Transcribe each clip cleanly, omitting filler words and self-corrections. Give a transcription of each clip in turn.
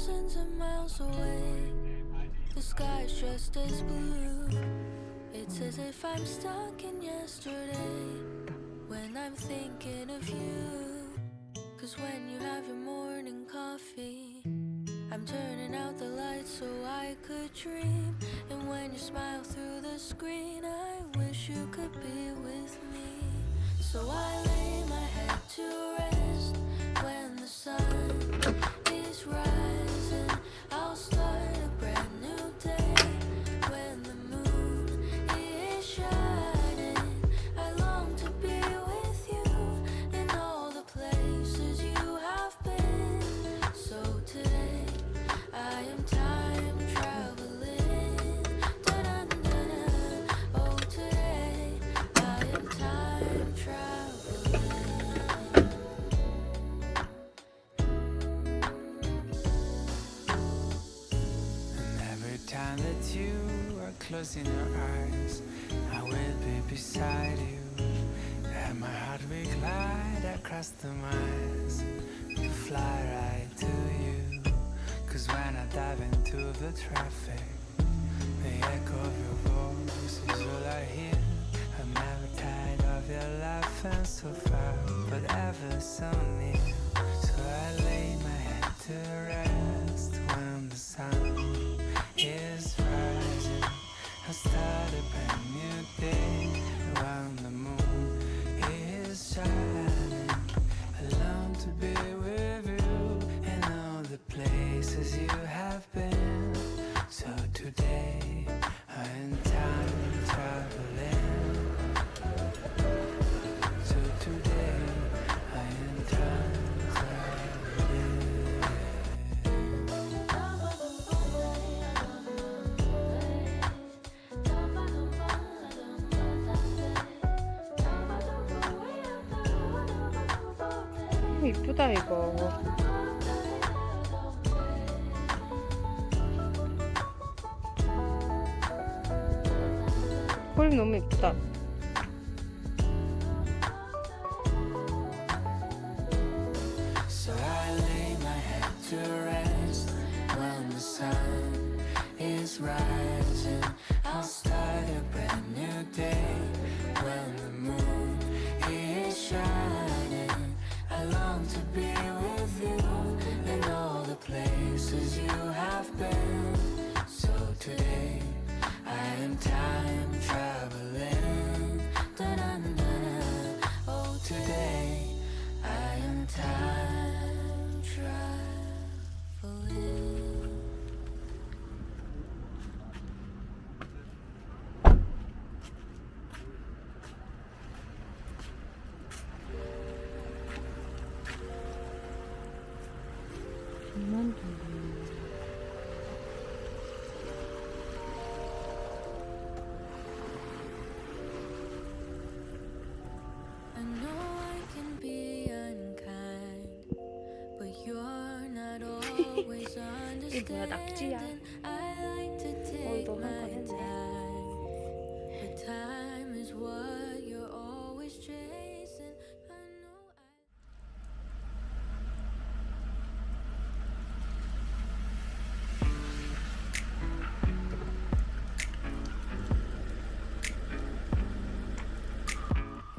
thousands of miles away. The sky is just as blue. It's as if I'm stuck in yesterday when I'm thinking of you. 'Cause when you have your morning coffee, I'm turning out the lights so I could dream. And when you smile through the screen, I wish you could be with me. So I lay my head to rest when the sun is rising. I'll start a brand new day when the moon is shining. I long to be with you in all the places you have been. So today I am time traveling. Da-da-da-da. Oh, today I am time traveling. And every time that you are closing your eyes, I will be beside you. And my heart will glide across the miles to fly right to you. 'Cause when I dive into the traffic, the echo of your voice is all I hear. I'm never tired of your laughing so far, but ever so near. So I lay my head to rest when the sun is rising. I start a brand new day when the moon is shining. I long to be with you in all the places you have been. So today I am time traveling. So today I am time traveling. 이쁘다 이거. 그림 너무 이쁘다. So I lay my head to rest when the sun is rising. I'll start a brand new day when the moon is shining. I long to be with you in all the places you have been. So today I am time traveling. Da-da-da-da. Oh, today I am time traveling. I know I can be unkind, but you're not always 낙지야. understanding. I like to take 너한 건 my 했네. time, but time is what you're always chasing. I know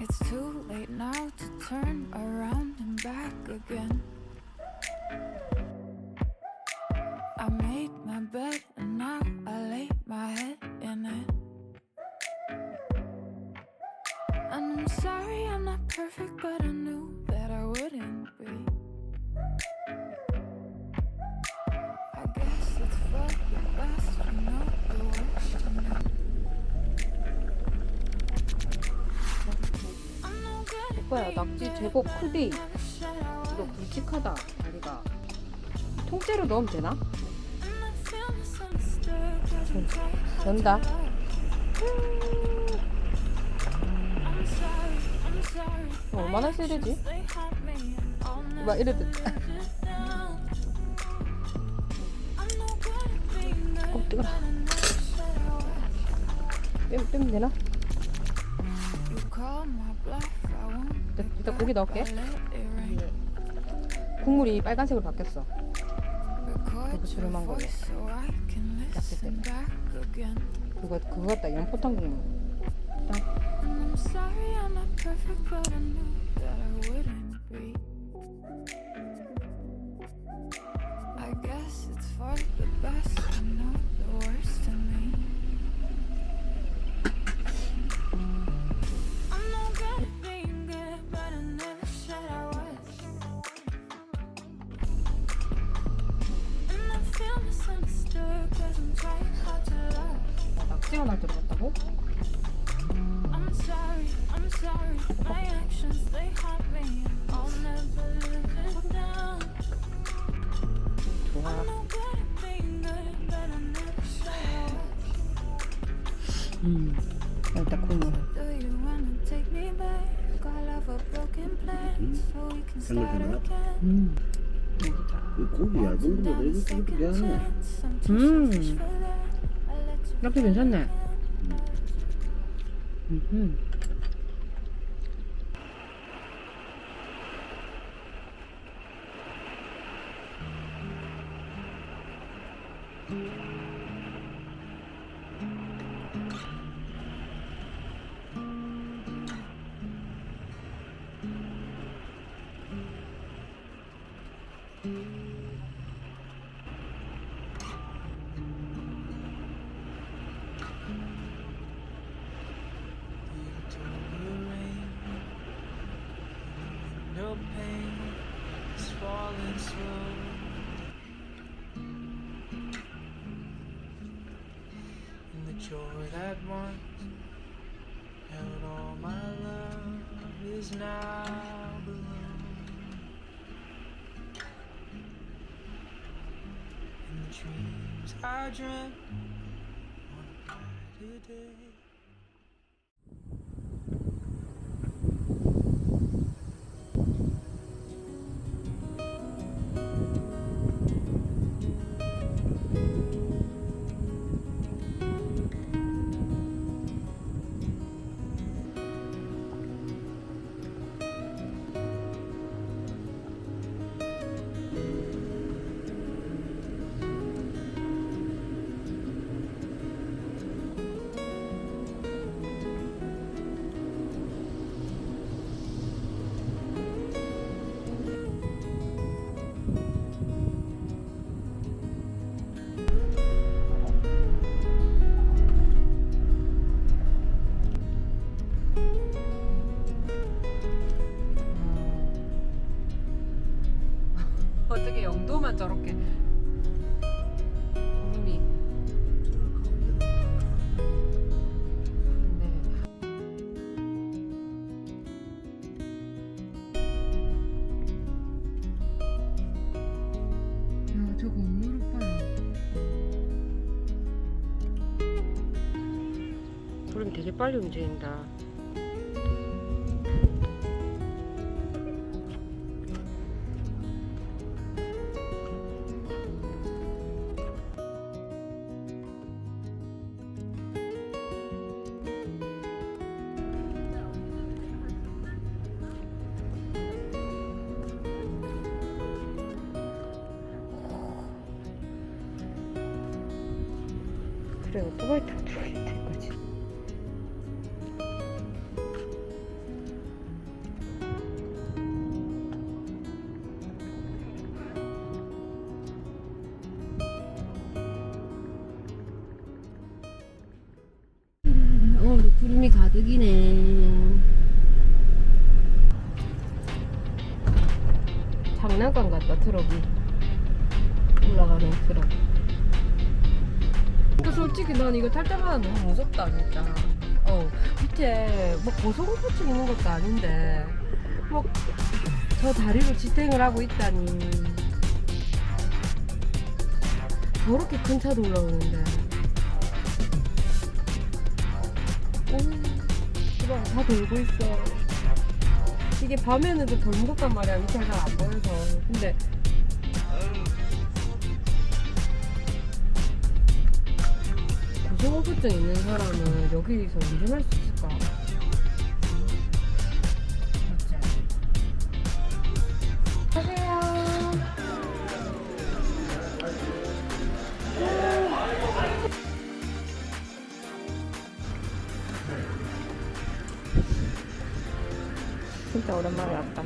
It's too late now to turn around and back again. I made my bed and now I lay my head in it. And I'm sorry I'm not perfect, but I knew that I wouldn't be. I guess it's for the best, you know the worst in me. 오빠야, 낙지 제법 크디. 이거 굵직하다 다리가. 통째로 넣으면 되나? 된다. 얼마나 써야 되지? 막 이러듯. 뜨거라. 빼면 되나? 일단 고기 넣을게. 국물이 빨간색으로 바뀌었어. record 그거 your 저렴한 거야. voice so I can listen back again. 그거 같다. 연포탕 그림. I'm sorry I'm not perfect, but I knew that I wouldn't be. I guess it's for the best to know the worst in me. I'm no good at being good, but I never said I was. And I feel misunderstood, cause I'm trying hard to love. 낙지가 날 들어갔다고? I'm sorry, my actions they haunt me. I'll never live it down. 좋아. I'm no good at being good, but I never said I was. 일단 국물. Do you wanna take me back? All of a broken plan, so we can start again. 여기다. 고기 얇은 거보다 이거 좀 미안해. I'm too selfish for that. I let you 낙지 괜찮네. No pain is falling slow. And the joy that once held all my love is now below. And the dreams I dreamt on a brighter day. 어떻게 영도만 저렇게 구름이 야 저거 얼마나 빨라. 구름 되게 빨리 움직인다. 그래 오토바이 타고 들어가야 될 거지. 오늘 구름이 가득이네. 장난감 같다. 트럭이 올라가는 트럭. 솔직히 난 이거 탈 때마다 너무 무섭다 진짜. 밑에 뭐 고소공포증 있는 것도 아닌데 뭐 저 다리로 지탱을 하고 있다니. 저렇게 큰 차도 올라오는데. 오, 그냥 다 돌고 있어. 이게 밤에는 좀 덜 무겁단 말이야. 밑에 잘 안 보여서. 근데 고소공포증 있는 사람은 여기서 운전할 수 있을까? 맞지? 안녕하세요. 진짜 오랜만에 왔다.